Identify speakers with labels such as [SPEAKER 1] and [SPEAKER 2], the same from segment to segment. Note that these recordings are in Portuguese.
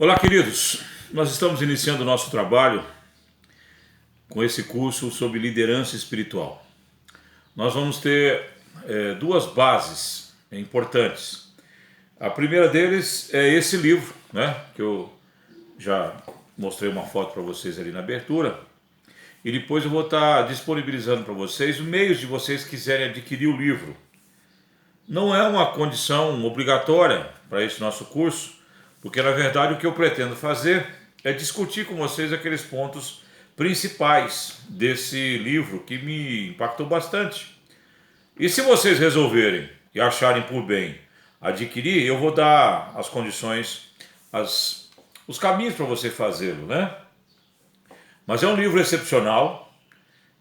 [SPEAKER 1] Olá, queridos. Nós estamos iniciando o nosso trabalho com esse curso sobre liderança espiritual. Nós vamos ter duas bases importantes. A primeira deles é esse livro, né, que eu já mostrei uma foto para vocês ali na abertura. E depois eu vou estar disponibilizando para vocês os meios de vocês quiserem adquirir o livro. Não é uma condição obrigatória para esse nosso curso, porque na verdade o que eu pretendo fazer é discutir com vocês aqueles pontos principais desse livro que me impactou bastante. E se vocês resolverem e acharem por bem adquirir, eu vou dar as condições, os caminhos para você fazê-lo, né? Mas é um livro excepcional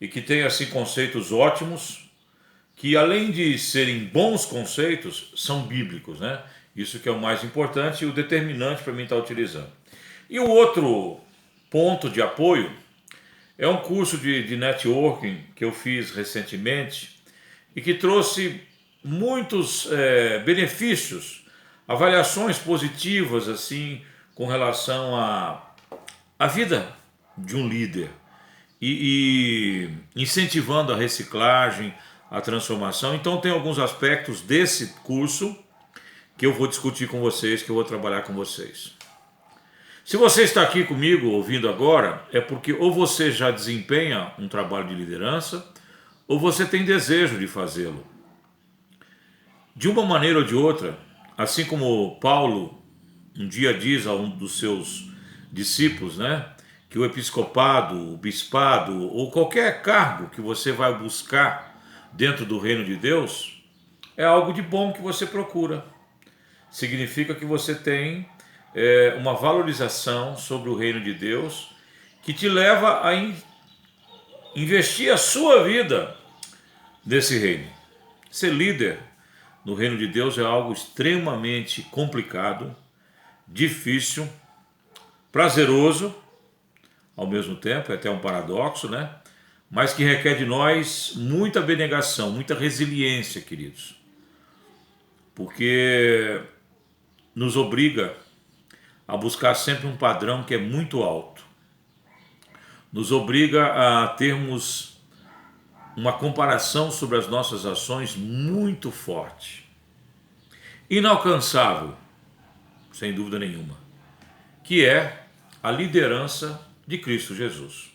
[SPEAKER 1] e que tem assim conceitos ótimos, que além de serem bons conceitos, são bíblicos, né? Isso que é o mais importante e o determinante para mim estar utilizando. E o outro ponto de apoio é um curso de networking que eu fiz recentemente e que trouxe muitos benefícios, avaliações positivas assim com relação à vida de um líder e incentivando a reciclagem, a transformação. Então tem alguns aspectos desse curso que eu vou discutir com vocês, que eu vou trabalhar com vocês. Se você está aqui comigo ouvindo agora, é porque ou você já desempenha um trabalho de liderança, ou você tem desejo de fazê-lo. De uma maneira ou de outra, assim como Paulo um dia diz a um dos seus discípulos, né, que o episcopado, o bispado ou qualquer cargo que você vai buscar dentro do reino de Deus é algo de bom que você procura. Significa que você tem uma valorização sobre o reino de Deus que te leva a investir a sua vida nesse reino. Ser líder no reino de Deus é algo extremamente complicado, difícil, prazeroso, ao mesmo tempo, é até um paradoxo, né? Mas que requer de nós muita abnegação, muita resiliência, queridos. Porque nos obriga a buscar sempre um padrão que é muito alto. Nos obriga a termos uma comparação sobre as nossas ações muito forte. Inalcançável, sem dúvida nenhuma, que é a liderança de Cristo Jesus.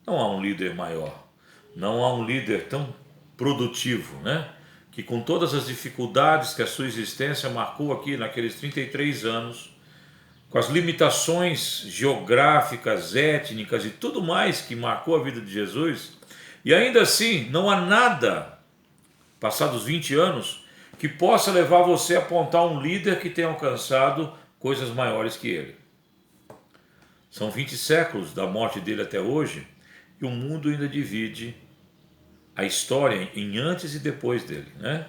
[SPEAKER 1] Não há um líder maior, não há um líder tão produtivo, né? Que com todas as dificuldades que a sua existência marcou aqui naqueles 33 anos, com as limitações geográficas, étnicas e tudo mais que marcou a vida de Jesus, e ainda assim não há nada, passados 20 anos, que possa levar você a apontar um líder que tenha alcançado coisas maiores que ele. São 20 séculos da morte dele até hoje, e o mundo ainda divide a história em antes e depois dele, né?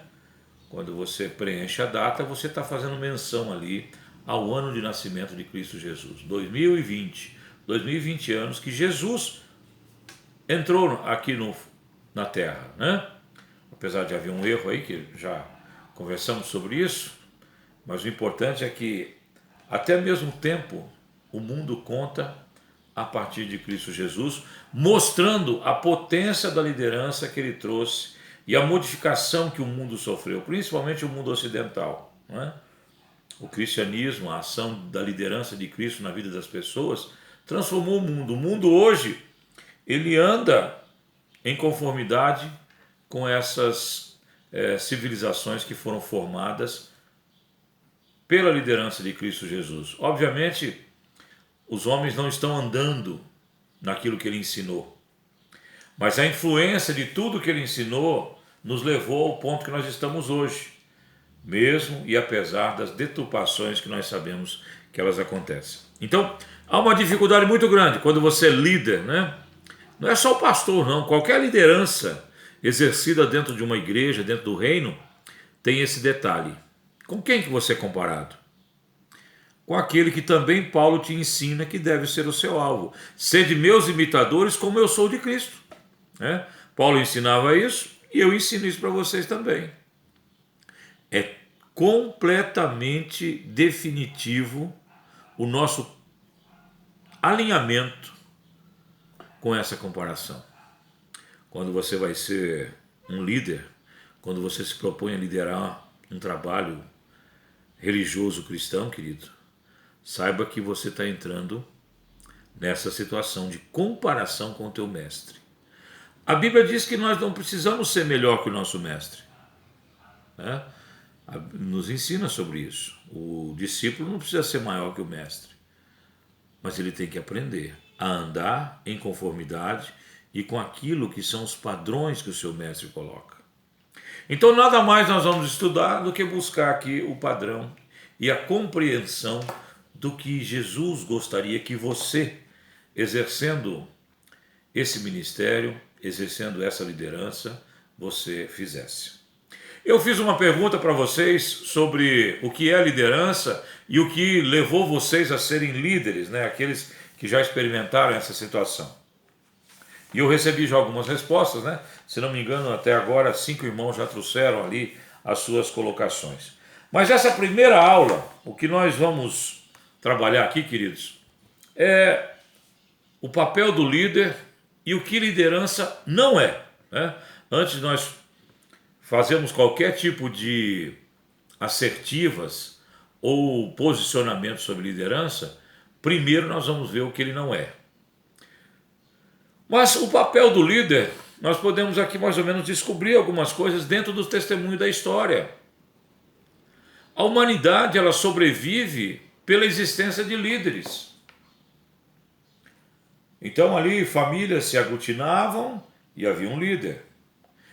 [SPEAKER 1] Quando você preenche a data, você está fazendo menção ali ao ano de nascimento de Cristo Jesus. 2020 anos que Jesus entrou aqui na Terra, né? Apesar de haver um erro aí, que já conversamos sobre isso, mas o importante é que até mesmo tempo o mundo conta a partir de Cristo Jesus, mostrando a potência da liderança que ele trouxe e a modificação que o mundo sofreu, principalmente o mundo ocidental, não é? O cristianismo, a ação da liderança de Cristo na vida das pessoas, transformou o mundo. O mundo hoje, ele anda em conformidade com essas civilizações que foram formadas pela liderança de Cristo Jesus. Obviamente, os homens não estão andando naquilo que ele ensinou, mas a influência de tudo que ele ensinou nos levou ao ponto que nós estamos hoje, mesmo e apesar das deturpações que nós sabemos que elas acontecem. Então, há uma dificuldade muito grande quando você é líder, né? Não é só o pastor, não. Qualquer liderança exercida dentro de uma igreja, dentro do reino, tem esse detalhe. Com quem que você é comparado? Com aquele que também Paulo te ensina que deve ser o seu alvo. Sede meus imitadores como eu sou de Cristo, né? Paulo ensinava isso e eu ensino isso para vocês também. É completamente definitivo o nosso alinhamento com essa comparação. Quando você vai ser um líder, quando você se propõe a liderar um trabalho religioso cristão, querido, saiba que você está entrando nessa situação de comparação com o teu mestre. A Bíblia diz que nós não precisamos ser melhor que o nosso mestre, né? Nos ensina sobre isso. O discípulo não precisa ser maior que o mestre, mas ele tem que aprender a andar em conformidade e com aquilo que são os padrões que o seu mestre coloca. Então nada mais nós vamos estudar do que buscar aqui o padrão e a compreensão do que Jesus gostaria que você, exercendo esse ministério, exercendo essa liderança, você fizesse. Eu fiz uma pergunta para vocês sobre o que é liderança e o que levou vocês a serem líderes, né? Aqueles que já experimentaram essa situação. E eu recebi já algumas respostas, né? Se não me engano, até agora 5 irmãos já trouxeram ali as suas colocações. Mas essa primeira aula, o que nós vamos trabalhar aqui, queridos, é o papel do líder e o que liderança não é, né? Antes de nós fazermos qualquer tipo de assertivas ou posicionamento sobre liderança, primeiro nós vamos ver o que ele não é. Mas o papel do líder, nós podemos aqui mais ou menos descobrir algumas coisas dentro do testemunho da história. A humanidade, ela sobrevive pela existência de líderes. Então ali famílias se aglutinavam e havia um líder.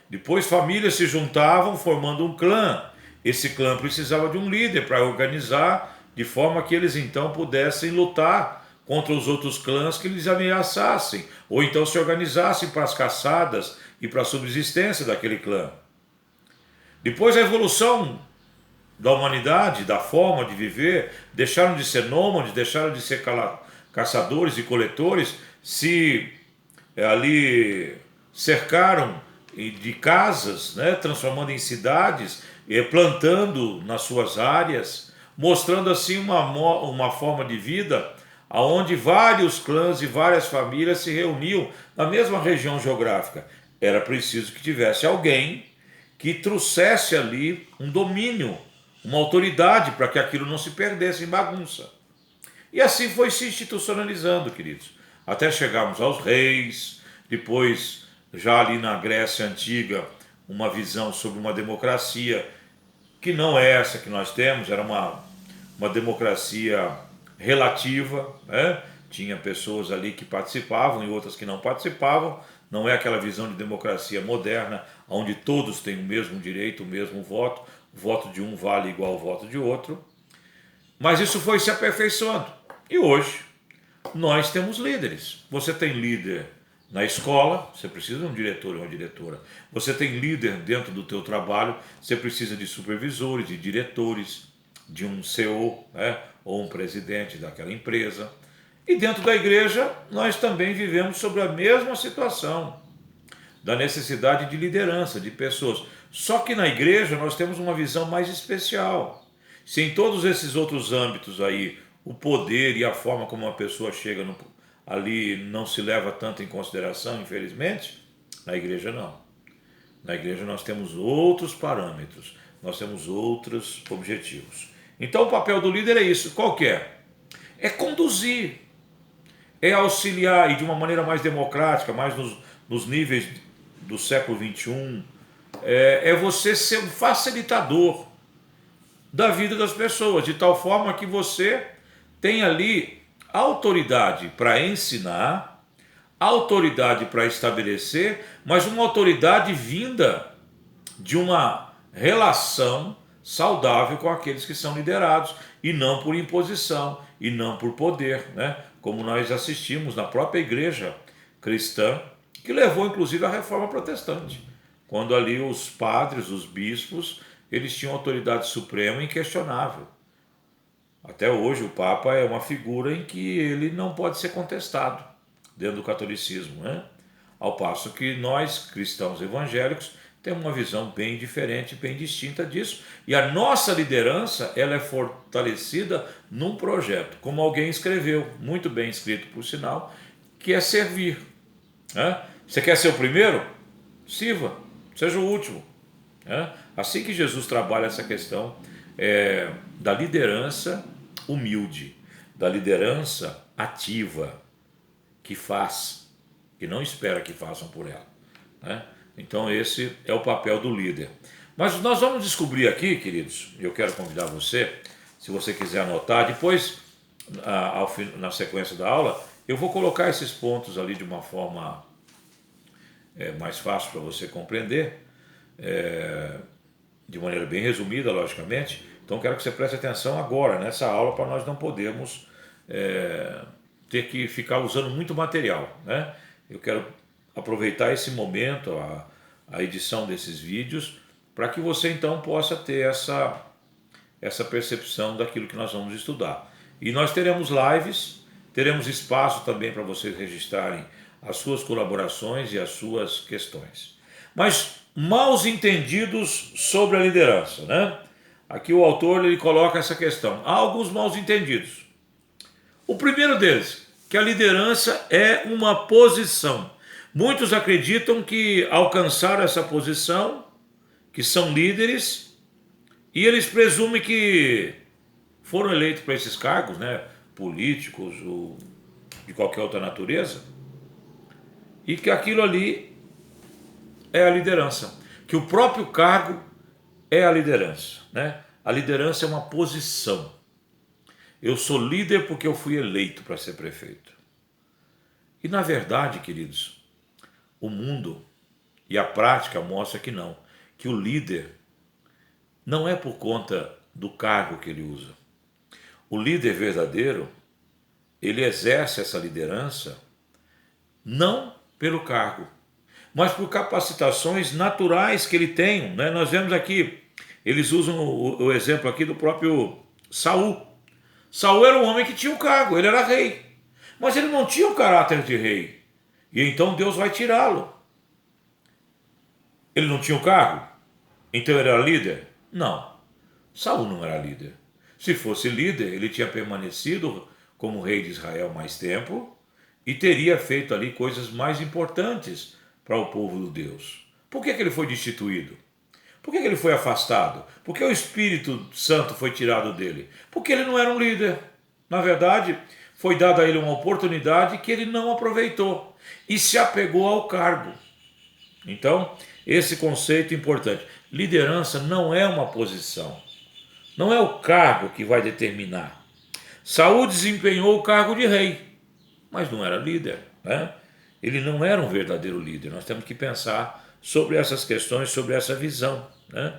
[SPEAKER 1] Depois famílias se juntavam formando um clã. Esse clã precisava de um líder para organizar de forma que eles então pudessem lutar contra os outros clãs que lhes ameaçassem, ou então se organizassem para as caçadas e para a subsistência daquele clã. Depois a evolução da humanidade, da forma de viver, deixaram de ser nômades, deixaram de ser caçadores e coletores, se ali cercaram de casas, né, transformando em cidades, plantando nas suas áreas, mostrando assim uma forma de vida onde vários clãs e várias famílias se reuniam na mesma região geográfica. Era preciso que tivesse alguém que trouxesse ali um domínio, uma autoridade para que aquilo não se perdesse em bagunça. E assim foi se institucionalizando, queridos, até chegarmos aos reis, depois já ali na Grécia Antiga, uma visão sobre uma democracia que não é essa que nós temos, era uma democracia relativa, né? Tinha pessoas ali que participavam e outras que não participavam, não é aquela visão de democracia moderna, onde todos têm o mesmo direito, o mesmo voto, o voto de um vale igual ao voto de outro, mas isso foi se aperfeiçoando, e hoje nós temos líderes. Você tem líder na escola, você precisa de um diretor ou uma diretora. Você tem líder dentro do teu trabalho, você precisa de supervisores, de diretores, de um CEO, né, ou um presidente daquela empresa. E dentro da igreja, nós também vivemos sobre a mesma situação, da necessidade de liderança, de pessoas. Só que na igreja nós temos uma visão mais especial. Se em todos esses outros âmbitos aí, o poder e a forma como uma pessoa chega ali não se leva tanto em consideração, infelizmente, na igreja não. Na igreja nós temos outros parâmetros, nós temos outros objetivos. Então o papel do líder é isso. Qual que é? É conduzir, é auxiliar, e de uma maneira mais democrática, mais nos níveis do século XXI, é você ser um facilitador da vida das pessoas, de tal forma que você tem ali autoridade para ensinar, autoridade para estabelecer, mas uma autoridade vinda de uma relação saudável com aqueles que são liderados, e não por imposição, e não por poder, né? Como nós assistimos na própria igreja cristã, que levou inclusive à reforma protestante, quando ali os padres, os bispos, eles tinham autoridade suprema e inquestionável. Até hoje o Papa é uma figura em que ele não pode ser contestado dentro do catolicismo, né? Ao passo que nós, cristãos evangélicos, tem uma visão bem diferente, bem distinta disso. E a nossa liderança, ela é fortalecida num projeto, como alguém escreveu, muito bem escrito por sinal, que é servir. Né? Você quer ser o primeiro? Sirva, seja o último. Né? Assim que Jesus trabalha essa questão da liderança humilde, da liderança ativa, que faz, que não espera que façam por ela. Né? Então esse é o papel do líder. Mas nós vamos descobrir aqui, queridos, eu quero convidar você, se você quiser anotar, depois, na sequência da aula, eu vou colocar esses pontos ali de uma forma mais fácil para você compreender, de maneira bem resumida, logicamente. Então quero que você preste atenção agora nessa aula, para nós não podermos ter que ficar usando muito material. Né? Eu quero aproveitar esse momento, a edição desses vídeos, para que você então possa ter essa percepção daquilo que nós vamos estudar. E nós teremos lives, teremos espaço também para vocês registrarem as suas colaborações e as suas questões. Mas maus entendidos sobre a liderança, né? Aqui o autor ele coloca essa questão. Há alguns maus entendidos. O primeiro deles, que a liderança é uma posição. Muitos acreditam que alcançaram essa posição, que são líderes, e eles presumem que foram eleitos para esses cargos, né, políticos ou de qualquer outra natureza, e que aquilo ali é a liderança, que o próprio cargo é a liderança. Né? A liderança é uma posição. Eu sou líder porque eu fui eleito para ser prefeito. E na verdade, queridos, o mundo e a prática mostra que não, que o líder não é por conta do cargo que ele usa. O líder verdadeiro, ele exerce essa liderança não pelo cargo, mas por capacitações naturais que ele tem. Né? Nós vemos aqui, eles usam o exemplo aqui do próprio Saul. Saul era um homem que tinha um cargo, ele era rei, mas ele não tinha o caráter de rei. E então Deus vai tirá-lo. Ele não tinha o cargo? Então ele era líder? Não. Saul não era líder. Se fosse líder, ele tinha permanecido como rei de Israel mais tempo e teria feito ali coisas mais importantes para o povo de Deus. Por que ele foi destituído? Por que ele foi afastado? Por que o Espírito Santo foi tirado dele? Porque ele não era um líder. Na verdade, foi dada a ele uma oportunidade que ele não aproveitou e se apegou ao cargo. Então, esse conceito é importante. Liderança não é uma posição. Não é o cargo que vai determinar. Saul desempenhou o cargo de rei, mas não era líder. Né? Ele não era um verdadeiro líder. Nós temos que pensar sobre essas questões, sobre essa visão. Né?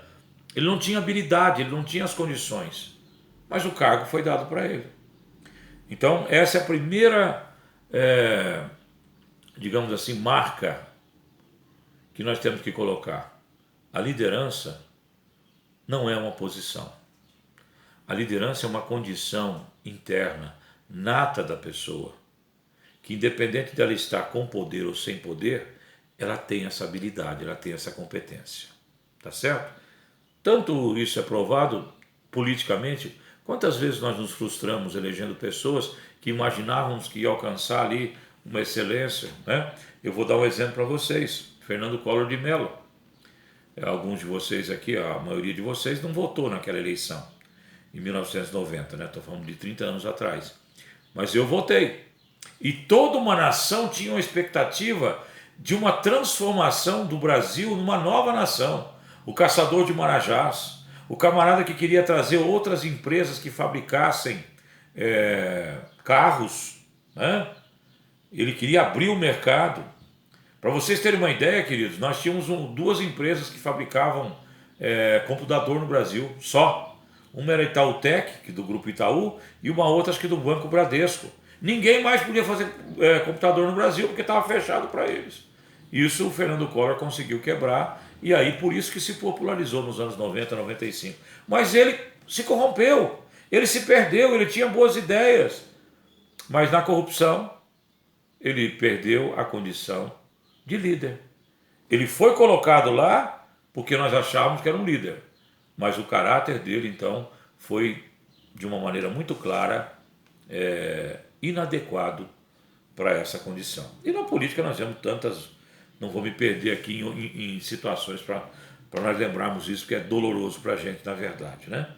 [SPEAKER 1] Ele não tinha habilidade, ele não tinha as condições, mas o cargo foi dado para ele. Então, essa é a primeira, digamos assim, marca que nós temos que colocar. A liderança não é uma posição. A liderança é uma condição interna, nata da pessoa, que independente dela estar com poder ou sem poder, ela tem essa habilidade, ela tem essa competência. Tá certo? Tanto isso é provado politicamente, quantas vezes nós nos frustramos elegendo pessoas que imaginávamos que ia alcançar ali uma excelência. Né? Eu vou dar um exemplo para vocês. Fernando Collor de Mello. Alguns de vocês aqui, a maioria de vocês, não votou naquela eleição, em 1990, né? Estou falando de 30 anos atrás. Mas eu votei. E toda uma nação tinha uma expectativa de uma transformação do Brasil numa nova nação. O caçador de Marajás, o camarada que queria trazer outras empresas que fabricassem carros, né? Ele queria abrir o mercado. Para vocês terem uma ideia, queridos, nós tínhamos duas empresas que fabricavam computador no Brasil, só. Uma era Itautec, do Grupo Itaú, e uma outra acho que do Banco Bradesco. Ninguém mais podia fazer computador no Brasil porque estava fechado para eles. Isso o Fernando Collor conseguiu quebrar, e aí por isso que se popularizou nos anos 90, 95. Mas ele se corrompeu, ele se perdeu, ele tinha boas ideias, mas na corrupção ele perdeu a condição de líder. Ele foi colocado lá porque nós achávamos que era um líder. Mas o caráter dele, então, foi, de uma maneira muito clara, inadequado para essa condição. E na política nós temos tantas, não vou me perder aqui em situações para nós lembrarmos isso, que é doloroso para a gente, na verdade, né?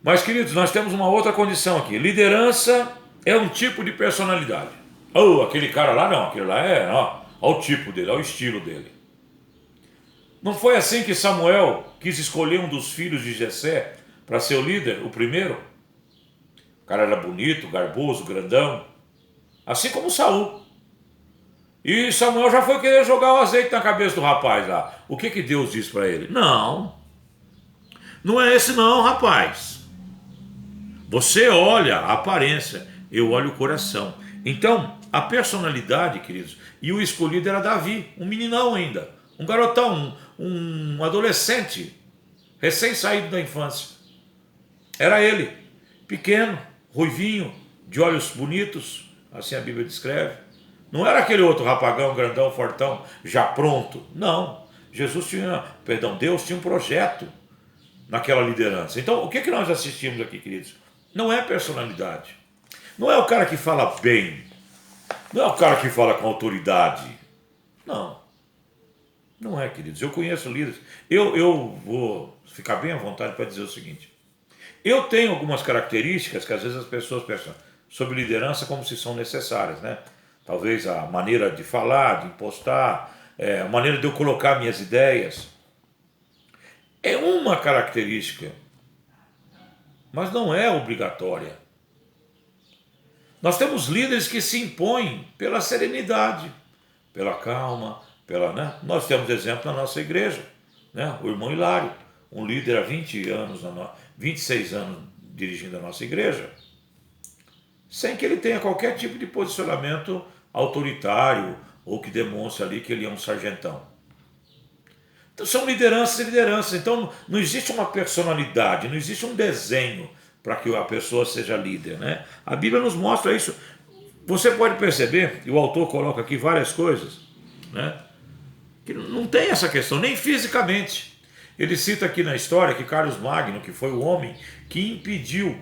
[SPEAKER 1] Mas, queridos, nós temos uma outra condição aqui. Liderança é um tipo de personalidade. Aquele cara lá não, aquele lá olha o tipo dele, olha o estilo dele. Não foi assim que Samuel quis escolher um dos filhos de Jessé para ser o líder, o primeiro? O cara era bonito, garboso, grandão, assim como Saul. E Samuel já foi querer jogar o azeite na cabeça do rapaz lá. O que Deus disse para ele? Não é esse não, rapaz. Você olha a aparência, eu olho o coração. Então, a personalidade, queridos, e o escolhido era Davi, um meninão ainda, um garotão, um adolescente, recém-saído da infância. Era ele, pequeno, ruivinho, de olhos bonitos, assim a Bíblia descreve. Não era aquele outro rapagão, grandão, fortão, já pronto. Não. Deus tinha um projeto naquela liderança. Então, o que nós assistimos aqui, queridos? Não é personalidade. Não é o cara que fala bem. Não é o cara que fala com autoridade. Não. Não é, queridos. Eu conheço líderes. Eu vou ficar bem à vontade para dizer o seguinte. Eu tenho algumas características que às vezes as pessoas pensam sobre liderança como se são necessárias, né? Talvez a maneira de falar, de impostar, a maneira de eu colocar minhas ideias. É uma característica, mas não é obrigatória. Nós temos líderes que se impõem pela serenidade, pela calma, né? Nós temos exemplo na nossa igreja, né? O irmão Hilário, um líder há 20 anos, 26 anos dirigindo a nossa igreja, sem que ele tenha qualquer tipo de posicionamento autoritário ou que demonstre ali que ele é um sargentão. Então são lideranças e lideranças. Então não existe uma personalidade, não existe um desenho para que a pessoa seja líder, né? A Bíblia nos mostra isso. Você pode perceber, e o autor coloca aqui várias coisas, né? Que não tem essa questão, nem fisicamente. Ele cita aqui na história que Carlos Magno, que foi o homem que impediu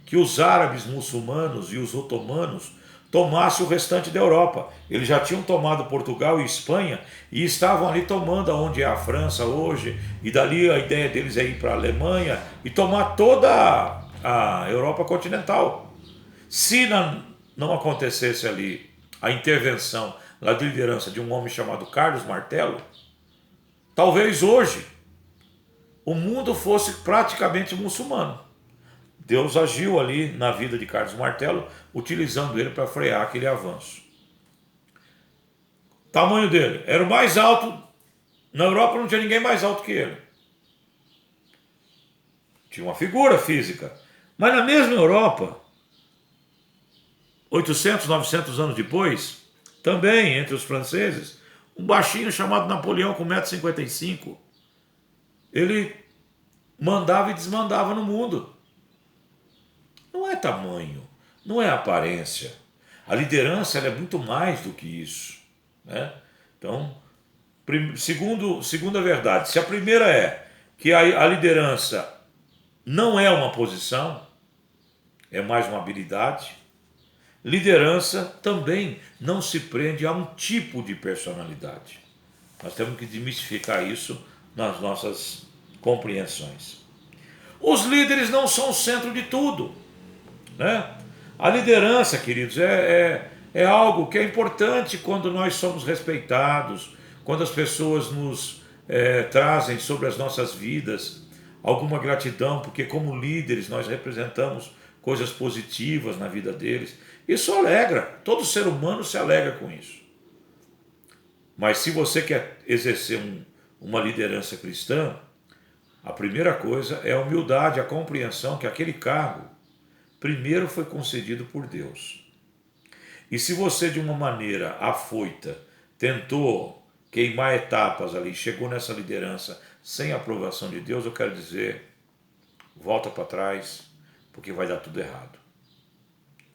[SPEAKER 1] que os árabes muçulmanos e os otomanos tomassem o restante da Europa. Eles já tinham tomado Portugal e Espanha e estavam ali tomando onde é a França hoje, e dali a ideia deles é ir para a Alemanha e tomar toda a Europa continental. Se não acontecesse ali a intervenção da liderança de um homem chamado Carlos Martelo, talvez hoje o mundo fosse praticamente muçulmano. Deus agiu ali na vida de Carlos Martelo, utilizando ele para frear aquele avanço. Tamanho dele, era o mais alto, na Europa não tinha ninguém mais alto que ele. Tinha uma figura física, mas na mesma Europa, 800, 900 anos depois, também entre os franceses, um baixinho chamado Napoleão com 1,55 m, ele mandava e desmandava no mundo. Não é tamanho, não é aparência. A liderança ela é muito mais do que isso, né? Então, segunda verdade, se a primeira é que a liderança não é uma posição, é mais uma habilidade, liderança também não se prende a um tipo de personalidade. Nós temos que desmistificar isso nas nossas compreensões. Os líderes não são o centro de tudo, né? A liderança, queridos, é algo que é importante quando nós somos respeitados, quando as pessoas nos trazem sobre as nossas vidas alguma gratidão, porque como líderes nós representamos coisas positivas na vida deles. Isso alegra, todo ser humano se alegra com isso. Mas se você quer exercer uma liderança cristã, a primeira coisa é a humildade, a compreensão que aquele cargo primeiro foi concedido por Deus. E se você de uma maneira afoita tentou queimar etapas ali, chegou nessa liderança sem a aprovação de Deus, eu quero dizer, volta para trás, porque vai dar tudo errado.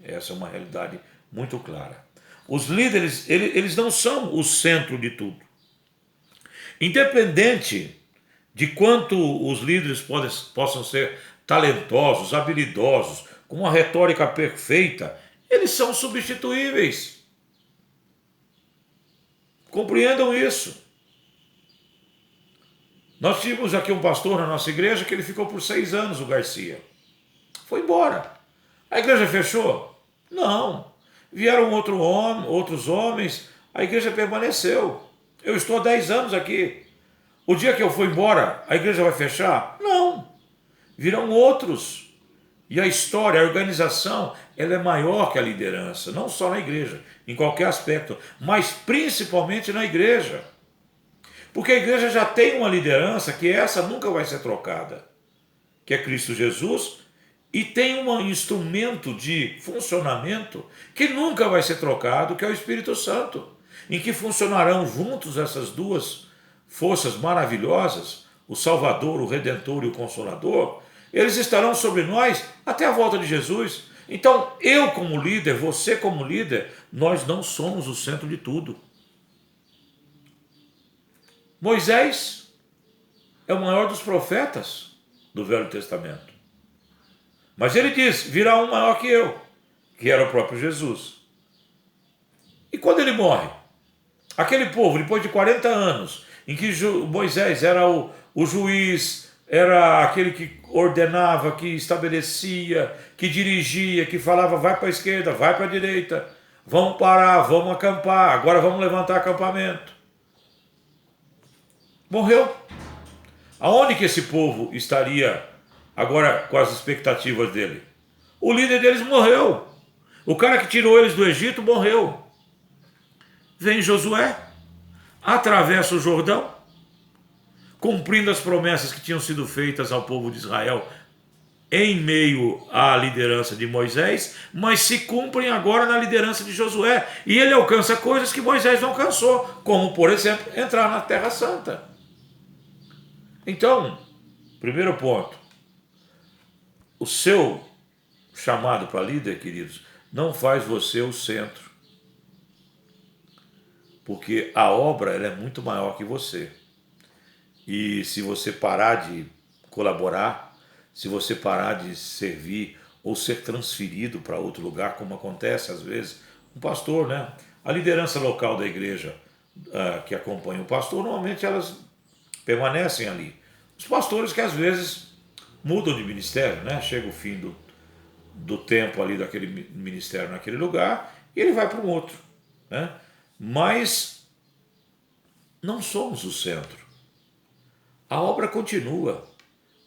[SPEAKER 1] Essa é uma realidade muito clara. Os líderes, eles não são o centro de tudo. Independente de quanto os líderes possam ser talentosos, habilidosos, com uma retórica perfeita, eles são substituíveis. Compreendam isso. Nós tínhamos aqui um pastor na nossa igreja que ele ficou por 6 anos, o Garcia. Foi embora. A igreja fechou? Não. Vieram outros homens, a igreja permaneceu. Eu estou há 10 anos aqui. O dia que eu for embora, a igreja vai fechar? Não. Virão outros. E a história, a organização, ela é maior que a liderança, não só na igreja, em qualquer aspecto, mas principalmente na igreja. Porque a igreja já tem uma liderança que essa nunca vai ser trocada, que é Cristo Jesus, e tem um instrumento de funcionamento que nunca vai ser trocado, que é o Espírito Santo, em que funcionarão juntos essas duas forças maravilhosas, o Salvador, o Redentor e o Consolador. Eles estarão sobre nós até a volta de Jesus. Então, eu como líder, você como líder, nós não somos o centro de tudo. Moisés é o maior dos profetas do Velho Testamento. Mas ele diz, virá um maior que eu, que era o próprio Jesus. E quando ele morre? Aquele povo, depois de 40 anos, em que Moisés era o juiz, era aquele que ordenava, que estabelecia, que dirigia, que falava, vai para a esquerda, vai para a direita, vamos parar, vamos acampar, agora vamos levantar acampamento. Morreu. Aonde que esse povo estaria agora com as expectativas dele? O líder deles morreu. O cara que tirou eles do Egito morreu. Vem Josué, atravessa o Jordão, cumprindo as promessas que tinham sido feitas ao povo de Israel em meio à liderança de Moisés, mas se cumprem agora na liderança de Josué. E ele alcança coisas que Moisés não alcançou, como, por exemplo, entrar na Terra Santa. Então, primeiro ponto, o seu chamado para líder, queridos, não faz você o centro, porque a obra ela é muito maior que você. E se você parar de colaborar, se você parar de servir ou ser transferido para outro lugar, como acontece às vezes, um pastor, né? A liderança local da igreja que acompanha o pastor, normalmente elas permanecem ali. Os pastores que às vezes mudam de ministério, né? Chega o fim do tempo ali daquele ministério naquele lugar e ele vai para um outro, né? Mas não somos o centro. A obra continua,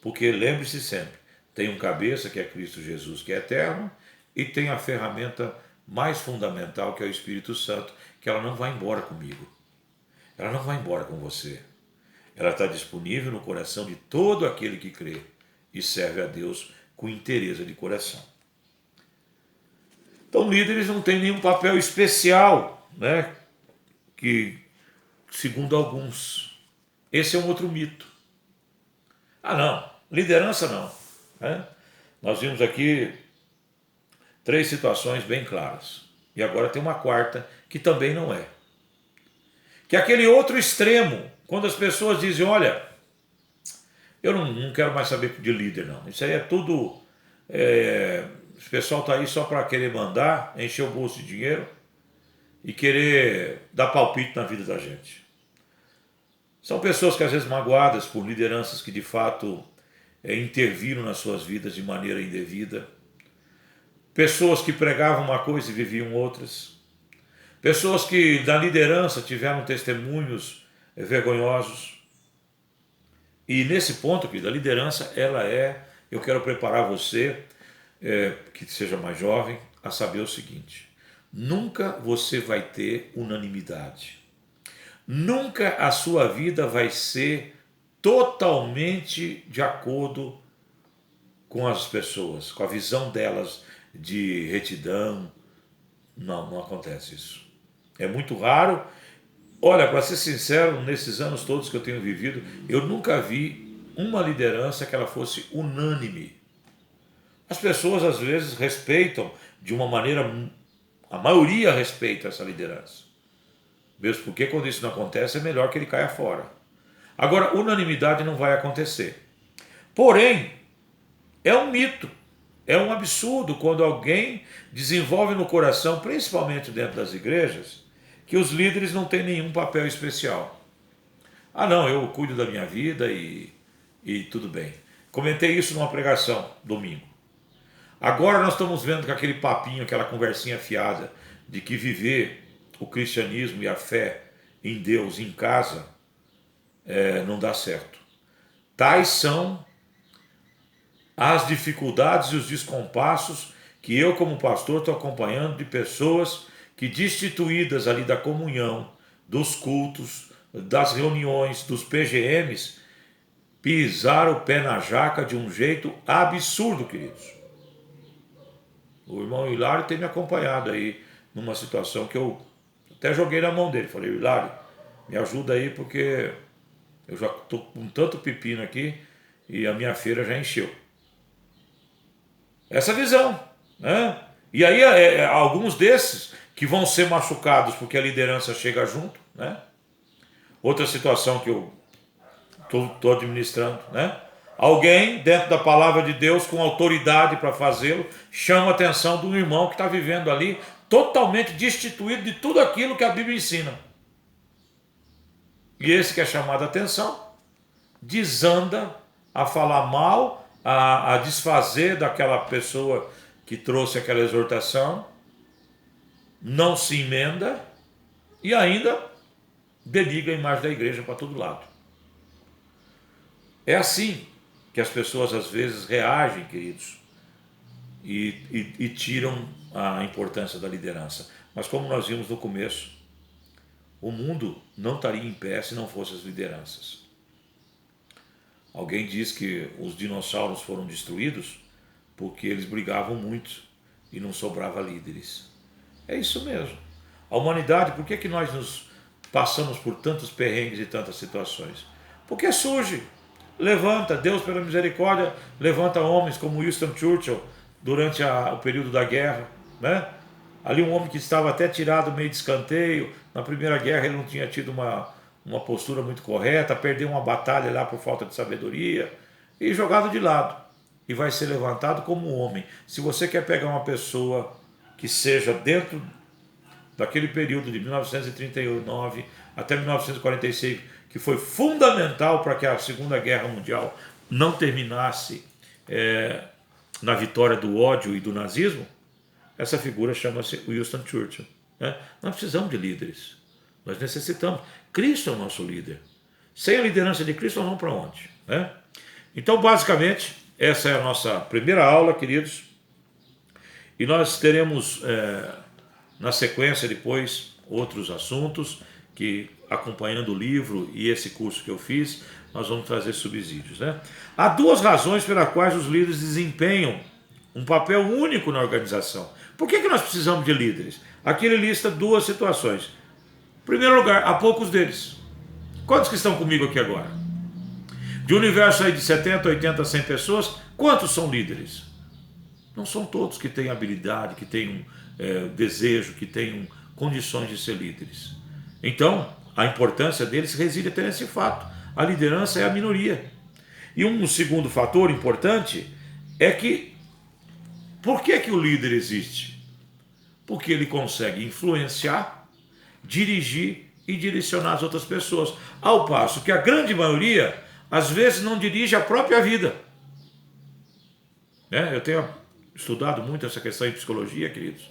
[SPEAKER 1] porque lembre-se sempre, tem um cabeça que é Cristo Jesus, que é eterno, e tem a ferramenta mais fundamental, que é o Espírito Santo, que ela não vai embora comigo, ela não vai embora com você, ela está disponível no coração de todo aquele que crê e serve a Deus com inteireza de coração. Então, líderes não têm nenhum papel especial, né? Que, segundo alguns, esse é um outro mito. Ah, não, liderança não, né? Nós vimos aqui 3 situações bem claras. E agora tem uma quarta que também não é. Que é aquele outro extremo, quando as pessoas dizem, olha, eu não quero mais saber de líder, não. Isso aí é tudo... o pessoal está aí só para querer mandar, encher o bolso de dinheiro e querer dar palpite na vida da gente. São pessoas que às vezes magoadas por lideranças que de fato interviram nas suas vidas de maneira indevida. Pessoas que pregavam uma coisa e viviam outras. Pessoas que da liderança tiveram testemunhos vergonhosos. E nesse ponto, querido, a liderança, ela é... Eu quero preparar você, que seja mais jovem, a saber o seguinte. Nunca você vai ter unanimidade. Nunca a sua vida vai ser totalmente de acordo com as pessoas, com a visão delas de retidão. Não acontece isso. É muito raro. Olha, para ser sincero, nesses anos todos que eu tenho vivido, eu nunca vi uma liderança que ela fosse unânime. As pessoas às vezes respeitam de uma maneira, a maioria respeita essa liderança. Mesmo porque quando isso não acontece é melhor que ele caia fora. Agora, unanimidade não vai acontecer. Porém, é um mito, é um absurdo quando alguém desenvolve no coração, principalmente dentro das igrejas, que os líderes não têm nenhum papel especial. Ah não, eu cuido da minha vida e tudo bem. Comentei isso numa pregação domingo. Agora nós estamos vendo que aquele papinho, aquela conversinha fiada de que viver o cristianismo e a fé em Deus em casa não dá certo. Tais são as dificuldades e os descompassos que eu como pastor estou acompanhando de pessoas que, destituídas ali da comunhão, dos cultos, das reuniões, dos PGMs, pisaram o pé na jaca de um jeito absurdo, queridos. O irmão Hilário tem me acompanhado aí numa situação que eu até joguei na mão dele. Falei, Hilário, me ajuda aí porque eu já estou com tanto pepino aqui e a minha feira já encheu. Essa visão, né? E aí alguns desses que vão ser machucados porque a liderança chega junto, né? Outra situação que eu estou administrando, né? Alguém dentro da palavra de Deus com autoridade para fazê-lo chama a atenção de um irmão que está vivendo ali totalmente destituído de tudo aquilo que a Bíblia ensina. E esse que é chamado a atenção desanda a falar mal, a desfazer daquela pessoa que trouxe aquela exortação, não se emenda e ainda denigra a imagem da igreja para todo lado. É assim que as pessoas às vezes reagem, queridos, e tiram a importância da liderança. Mas como nós vimos no começo, o mundo não estaria em pé se não fossem as lideranças. Alguém diz que os dinossauros foram destruídos porque eles brigavam muito e não sobrava líderes. É isso mesmo. A humanidade, por que nós nos passamos por tantos perrengues e tantas situações? Porque surge, levanta, Deus pela misericórdia, levanta homens como Winston Churchill durante o período da guerra, né? Ali um homem que estava até tirado meio de escanteio, na Primeira Guerra ele não tinha tido uma postura muito correta, perdeu uma batalha lá por falta de sabedoria e jogado de lado. E vai ser levantado como um homem. Se você quer pegar uma pessoa que seja dentro daquele período de 1939 até 1946, que foi fundamental para que a Segunda Guerra Mundial não terminasse na vitória do ódio e do nazismo, essa figura chama-se Winston Churchill. Né? Nós precisamos de líderes. Nós necessitamos. Cristo é o nosso líder. Sem a liderança de Cristo, nós vamos para onde? Né? Então, basicamente, essa é a nossa primeira aula, queridos. E nós teremos, na sequência, depois, outros assuntos que, acompanhando o livro e esse curso que eu fiz, nós vamos trazer subsídios. Né? Há duas razões pelas quais os líderes desempenham um papel único na organização. Por que nós precisamos de líderes? Aqui ele lista duas situações. Em primeiro lugar, há poucos deles. Quantos que estão comigo aqui agora? De um universo aí de 70, 80, 100 pessoas, quantos são líderes? Não são todos que têm habilidade, que têm desejo, que têm condições de ser líderes. Então, a importância deles reside até nesse fato. A liderança é a minoria. E um segundo fator importante é que por que o líder existe? Porque ele consegue influenciar, dirigir e direcionar as outras pessoas. Ao passo que a grande maioria, às vezes, não dirige a própria vida. Eu tenho estudado muito essa questão em psicologia, queridos.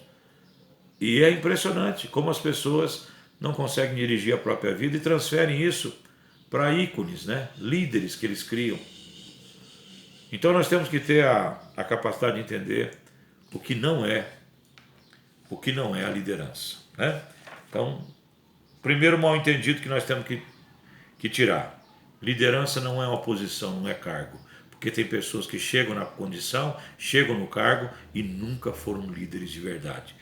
[SPEAKER 1] E é impressionante como as pessoas não conseguem dirigir a própria vida e transferem isso para ícones, né? Líderes que eles criam. Então nós temos que ter a capacidade de entender o que não é a liderança. Né? Então, primeiro mal entendido que nós temos que tirar. Liderança não é uma posição, não é cargo. Porque tem pessoas que chegam na condição, chegam no cargo e nunca foram líderes de verdade.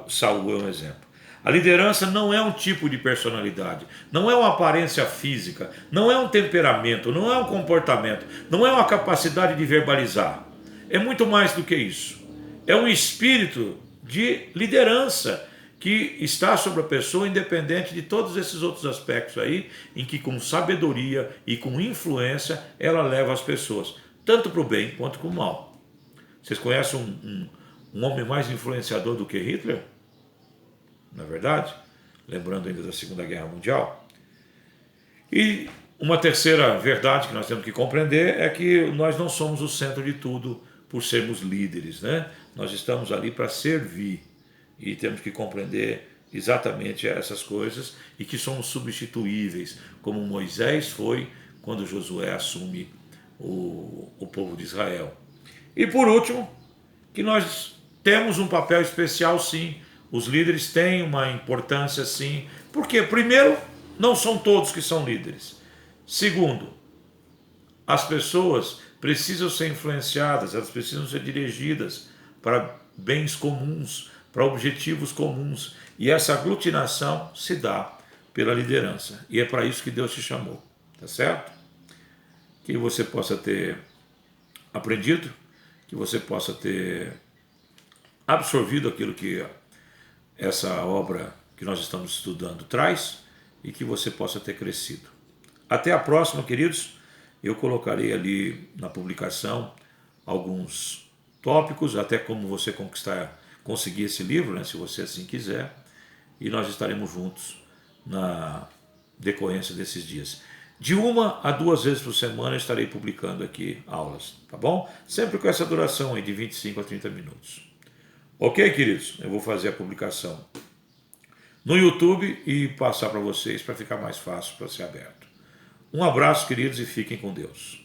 [SPEAKER 1] Saul é um exemplo. A liderança não é um tipo de personalidade, não é uma aparência física, não é um temperamento, não é um comportamento, não é uma capacidade de verbalizar. É muito mais do que isso. É um espírito de liderança que está sobre a pessoa, independente de todos esses outros aspectos aí, em que com sabedoria e com influência ela leva as pessoas, tanto para o bem quanto para o mal. Vocês conhecem um homem mais influenciador do que Hitler? Na verdade, lembrando ainda da Segunda Guerra Mundial. E uma terceira verdade que nós temos que compreender é que nós não somos o centro de tudo por sermos líderes, né? Nós estamos ali para servir e temos que compreender exatamente essas coisas e que somos substituíveis, como Moisés foi quando Josué assume o povo de Israel. E por último, que nós temos um papel especial sim, os líderes têm uma importância sim, porque primeiro, não são todos que são líderes. Segundo, as pessoas precisam ser influenciadas, elas precisam ser dirigidas para bens comuns, para objetivos comuns. E essa aglutinação se dá pela liderança. E é para isso que Deus te chamou. Tá certo? Que você possa ter aprendido, que você possa ter absorvido aquilo que essa obra que nós estamos estudando traz e que você possa ter crescido. Até a próxima, queridos. Eu colocarei ali na publicação alguns tópicos, até como você conseguir esse livro, né, se você assim quiser, e nós estaremos juntos na decorrência desses dias. De 1 a 2 vezes por semana eu estarei publicando aqui aulas, tá bom? Sempre com essa duração aí de 25 a 30 minutos. Ok, queridos? Eu vou fazer a publicação no YouTube e passar para vocês para ficar mais fácil para ser aberto. Um abraço, queridos, e fiquem com Deus.